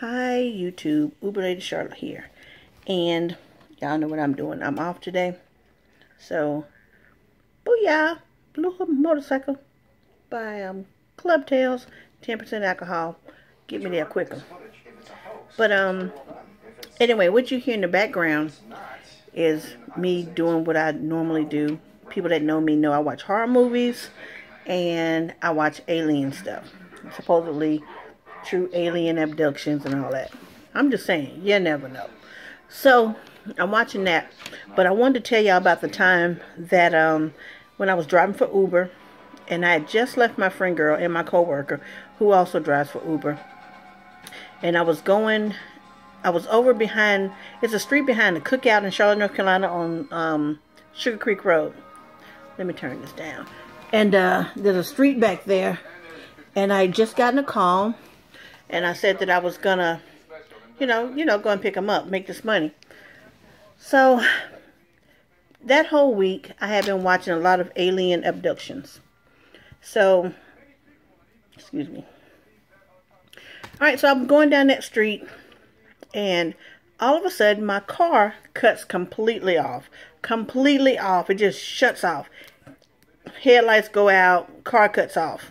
Hi YouTube, Uber Lady Charlotte here, and y'all know what I'm doing. I'm off today, so booyah, Blue Hood Motorcycle by Club Tales, 10% alcohol. Get me there quicker. But anyway, what you hear in the background is me doing what I normally do. People that know me know I watch horror movies and I watch alien stuff. Supposedly true alien abductions and all that. I'm just saying, you never know. So I'm watching that, but I wanted to tell y'all about the time that when I was driving for Uber, and I had just left my friend girl and my coworker who also drives for Uber, and I was over behind, it's a street behind the Cookout in Charlotte, North Carolina on Sugar Creek Road. Let me turn this down. And there's a street back there, and I had just gotten a call. And I said that I was gonna, go and pick them up, make this money. So that whole week, I have been watching a lot of alien abductions. So, excuse me. All right, so I'm going down that street, and all of a sudden, my car cuts completely off. Completely off. It just shuts off. Headlights go out. Car cuts off.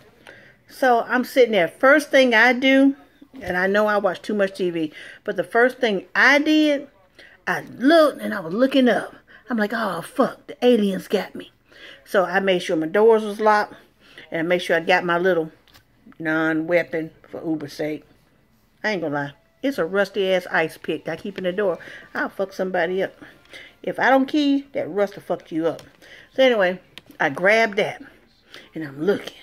So I'm sitting there. First thing I do, and I know I watch too much TV, but the first thing I did, I looked and I was looking up. I'm like, oh, fuck, the aliens got me. So I made sure my doors was locked, and I made sure I got my little non-weapon for Uber's sake. I ain't gonna lie. It's a rusty-ass ice pick I keep in the door. I'll fuck somebody up. If I don't key, that rust will fuck you up. So anyway, I grabbed that, and I'm looking,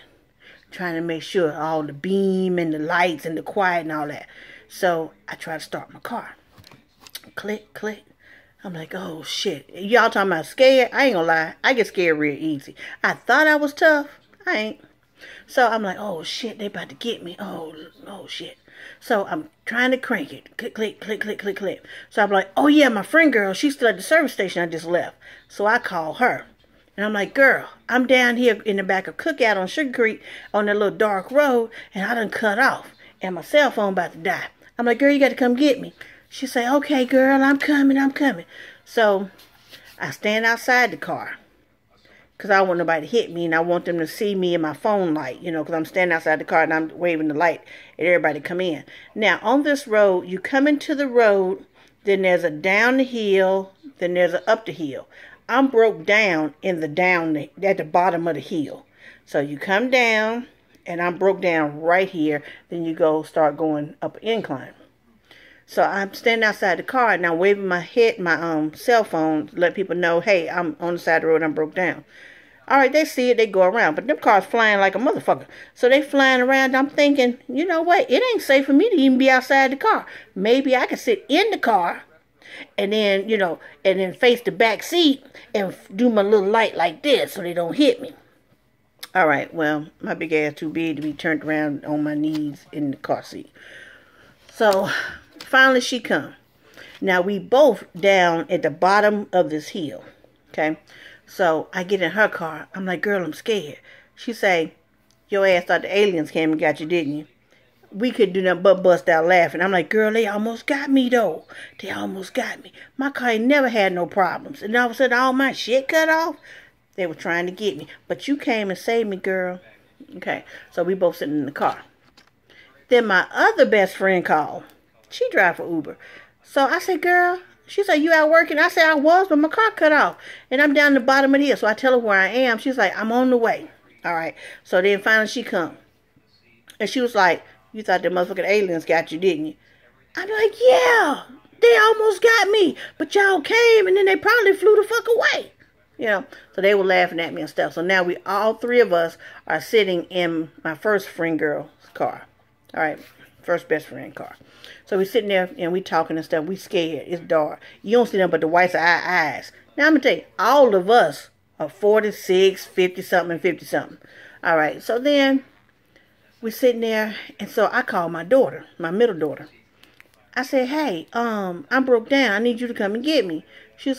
trying to make sure all the beam and the lights and the quiet and all that. So I try to start my car. Click, click. I'm like, oh shit. Y'all talking about scared? I ain't gonna lie. I get scared real easy. I thought I was tough. I ain't. So I'm like, oh shit, they about to get me. Oh shit. So I'm trying to crank it. Click, click, click, click, click, click. So I'm like, oh yeah, my friend girl, she's still at the service station I just left. So I call her. And I'm like, girl, I'm down here in the back of Cookout on Sugar Creek on that little dark road, and I done cut off, and my cell phone about to die. I'm like, girl, you got to come get me. She say, okay, girl, I'm coming. So I stand outside the car because I don't want nobody to hit me, and I want them to see me in my phone light, because I'm standing outside the car, and I'm waving the light at everybody to come in. Now, on this road, you come into the road, then there's a down the hill, then there's a up the hill. I'm broke down in the at the bottom of the hill. So you come down, and I'm broke down right here. Then you start going up an incline. So I'm standing outside the car, and I'm waving my cell phone to let people know, hey, I'm on the side of the road, I'm broke down. All right, they see it, they go around. But them cars flying like a motherfucker. So they flying around. I'm thinking, you know what? It ain't safe for me to even be outside the car. Maybe I can sit in the car, and then, and then face the back seat and do my little light like this so they don't hit me. All right, well, my big ass too big to be turned around on my knees in the car seat. So finally she come. Now we both down at the bottom of this hill, okay? So I get in her car. I'm like, girl, I'm scared. She say, your ass thought the aliens came and got you, didn't you? We could do nothing but bust out laughing. I'm like, girl, they almost got me, though. They almost got me. My car ain't never had no problems. And all of a sudden, all my shit cut off. They were trying to get me. But you came and saved me, girl. Okay, so we both sitting in the car. Then my other best friend called. She drive for Uber. So I said, girl, she said, you out working? I said, I was, but my car cut off. And I'm down the bottom of the hill. So I tell her where I am. She's like, I'm on the way. All right. So then finally she come. And she was like, you thought the motherfucking aliens got you, didn't you? I'm like, yeah, they almost got me. But y'all came, and then they probably flew the fuck away. So they were laughing at me and stuff. So now all three of us are sitting in my first friend girl's car. All right, first best friend car. So we sitting there, and we talking and stuff. We scared. It's dark. You don't see nothing but the whites of our eyes. Now, I'm going to tell you, all of us are 46, 50-something, and 50-something. All right, so then we're sitting there, and so I called my daughter, my middle daughter. I said, hey, I'm broke down. I need you to come and get me. She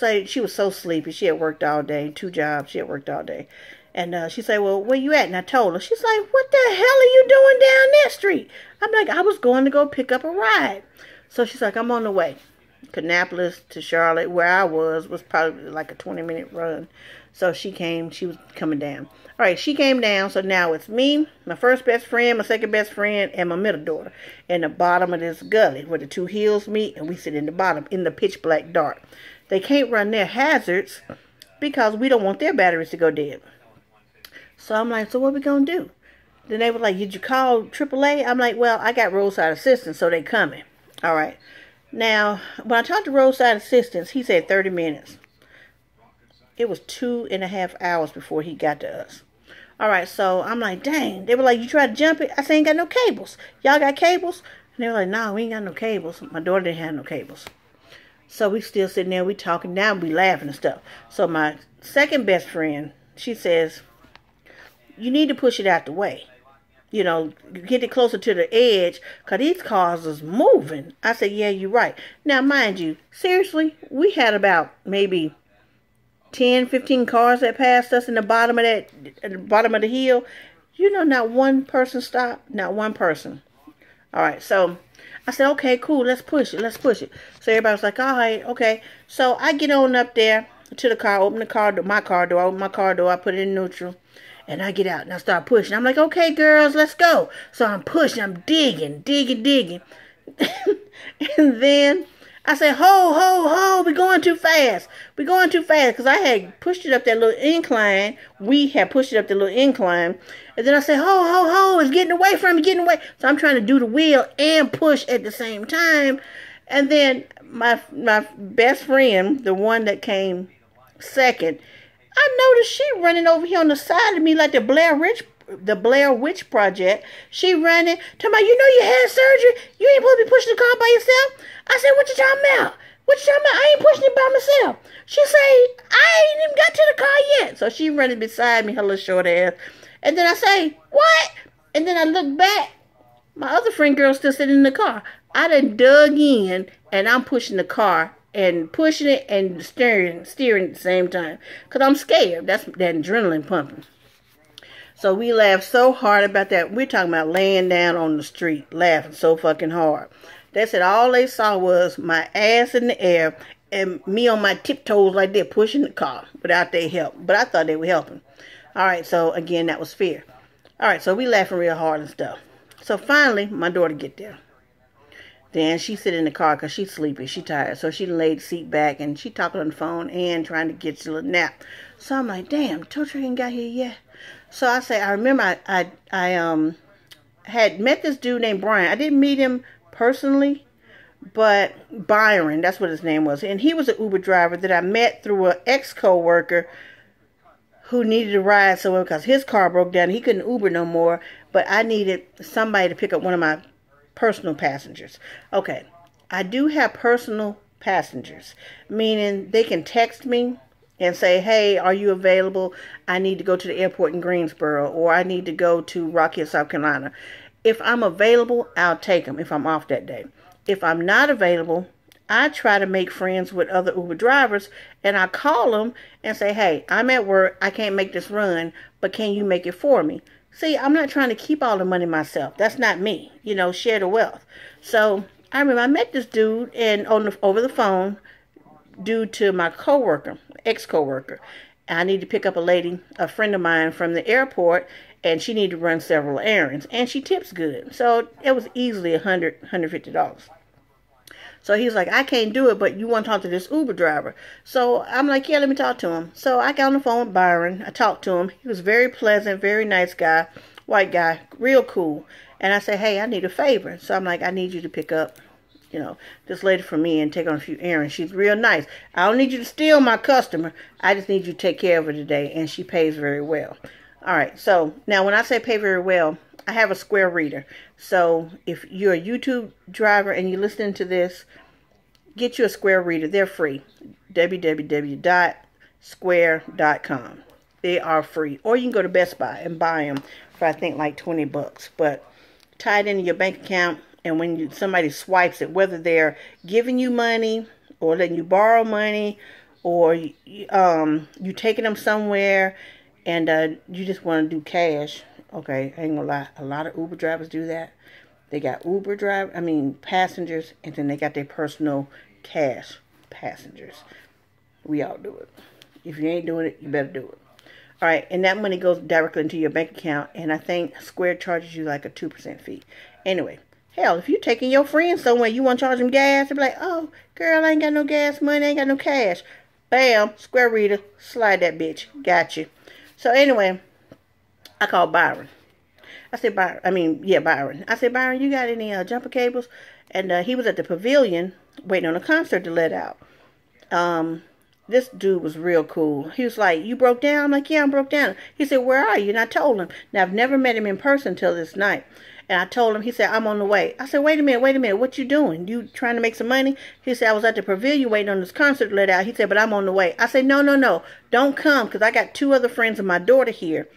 was so sleepy. She had worked all day, 2 jobs. She had worked all day. And she said, well, where you at? And I told her. She's like, what the hell are you doing down that street? I'm like, I was going to go pick up a ride. So she's like, I'm on the way. Kannapolis to Charlotte, where I was probably like a 20-minute run. So she was coming down. All right, she came down. So now it's me, my first best friend, my second best friend, and my middle daughter in the bottom of this gully where the two hills meet, and we sit in the bottom in the pitch black dark. They can't run their hazards because we don't want their batteries to go dead. So I'm like, so what we gonna do? Then they were like, did you call AAA? I'm like, well, I got roadside assistance, so they coming. All right. Now, when I talked to roadside assistance, he said 30 minutes. It was 2.5 hours before he got to us. All right, so I'm like, dang. They were like, you try to jump it? I said, ain't got no cables. Y'all got cables? And they were like, no, we ain't got no cables. My daughter didn't have no cables. So we still sitting there, we talking now, we laughing and stuff. So my second best friend, she says, you need to push it out the way. You know, get it closer to the edge, because these cars is moving. I said, yeah, you're right. Now, mind you, seriously, we had about maybe 10, 15 cars that passed us in the bottom of the hill. You know, not one person stopped, not one person. All right, so I said, okay, cool, let's push it. So everybody was like, all right, okay. So I get on up there to the car, open my car door, I put it in neutral. And I get out and I start pushing. I'm like, okay, girls, let's go. So I'm pushing. I'm digging. And then I say, ho, we're going too fast. Because I had pushed it up that little incline. We had pushed it up the little incline. And then I say, ho, it's getting away from me, So I'm trying to do the wheel and push at the same time. And then my best friend, the one that came second, I noticed she running over here on the side of me like the Blair Witch Project. She running, talking about, you know you had surgery. You ain't supposed to be pushing the car by yourself. I said, what you talking about? I ain't pushing it by myself. She say, I ain't even got to the car yet. So she running beside me, her little short ass. And then I say, what? And then I look back. My other friend girl still sitting in the car. I done dug in and I'm pushing the car. And pushing it and steering at the same time. Because I'm scared. That's that adrenaline pumping. So we laughed so hard about that. We're talking about laying down on the street. Laughing so fucking hard. They said all they saw was my ass in the air. And me on my tiptoes like that pushing the car. Without their help. But I thought they were helping. Alright, so again, that was fear. Alright, so we laughing real hard and stuff. So finally, my daughter get there. Then she sit in the car because she's sleepy. She tired. So she laid the seat back and she talking on the phone and trying to get a little nap. So I'm like, damn, Tocha ain't got here yet. So I say, I remember I had met this dude named Brian. I didn't meet him personally, but Byron, that's what his name was. And he was an Uber driver that I met through an ex-co-worker who needed a ride somewhere because his car broke down. He couldn't Uber no more, but I needed somebody to pick up one of my personal passengers. Okay, I do have personal passengers, meaning they can text me and say, hey, are you available? I need to go to the airport in Greensboro, or I need to go to Rock Hill, South Carolina. If I'm available, I'll take them if I'm off that day. If I'm not available, I try to make friends with other Uber drivers, and I call them and say, hey, I'm at work, I can't make this run, but can you make it for me? See, I'm not trying to keep all the money myself. That's not me. You know, share the wealth. So I remember I met this dude and over the phone due to my coworker, ex-coworker. I need to pick up a friend of mine from the airport, and she needed to run several errands. And she tips good. So it was easily $150. So he's like, I can't do it, but you want to talk to this Uber driver. So I'm like, yeah, let me talk to him. So I got on the phone with Byron. I talked to him. He was very pleasant, very nice guy, white guy, real cool. And I said, hey, I need a favor. So I'm like, I need you to pick up, you know, this lady for me and take on a few errands. She's real nice. I don't need you to steal my customer. I just need you to take care of her today. And she pays very well. All right. So now when I say pay very well, I have a Square reader. So if you're a YouTube driver and you're listening to this, get you a Square reader. They're free. www.square.com. They are free. Or you can go to Best Buy and buy them for I think like $20. But tie it into your bank account, and when somebody swipes it, whether they're giving you money or letting you borrow money or you taking them somewhere, and you just want to do cash. Okay, I ain't gonna lie, a lot of Uber drivers do that. They got passengers, and then they got their personal cash passengers. We all do it. If you ain't doing it, you better do it. All right, and that money goes directly into your bank account, and I think Square charges you like a 2% fee. Anyway, hell, if you're taking your friends somewhere, you want to charge them gas, they'll be like, oh, girl, I ain't got no gas money, I ain't got no cash. Bam, Square reader, slide that bitch. Got you. So anyway, I called Byron. I said, Byron. I said, Byron, you got any jumper cables? And he was at the pavilion waiting on a concert to let out. This dude was real cool. He was like, you broke down? I'm like, yeah, I broke down. He said, where are you? And I told him. Now, I've never met him in person until this night. And I told him, he said, I'm on the way. I said, wait a minute. What you doing? You trying to make some money? He said, I was at the pavilion waiting on this concert to let out. He said, but I'm on the way. I said, no. Don't come, because I got 2 other friends of my daughter here.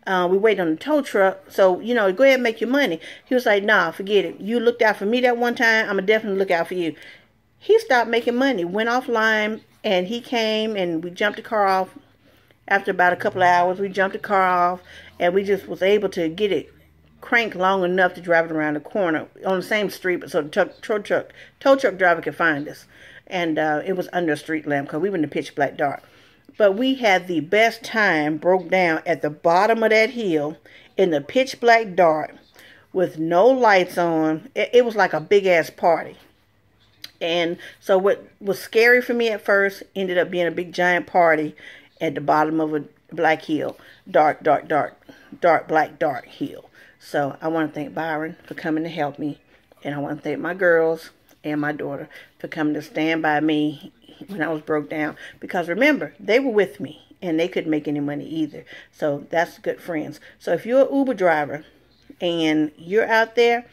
We wait on the tow truck, so, go ahead and make your money. He was like, nah, forget it. You looked out for me that one time, I'm going to definitely look out for you. He stopped making money, went offline, and he came, and we jumped the car off. After about a couple of hours, we jumped the car off, and we just was able to get it cranked long enough to drive it around the corner on the same street, but so the tow truck driver could find us. And it was under a street lamp, because we were in the pitch black dark. But we had the best time, broke down at the bottom of that hill in the pitch black dark with no lights on. It was like a big ass party. And so what was scary for me at first ended up being a big giant party at the bottom of a black hill. Dark black dark hill. So I want to thank Byron for coming to help me. And I want to thank my girls and my daughter for coming to stand by me when I was broke down. Because remember, they were with me and they couldn't make any money either. So that's good friends. So if you're an Uber driver and you're out there,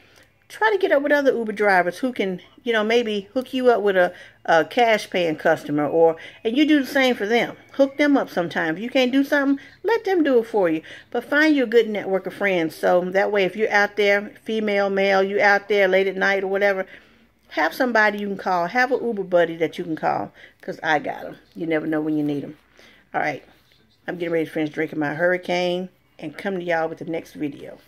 try to get up with other Uber drivers who can, maybe hook you up with a cash paying customer, and you do the same for them. Hook them up sometimes. If you can't do something, let them do it for you. But find you a good network of friends. So that way, if you're out there, female, male, you out there late at night or whatever, have somebody you can call. Have an Uber buddy that you can call, because I got them. You never know when you need them. All right. I'm getting ready to finish drinking my hurricane and come to y'all with the next video.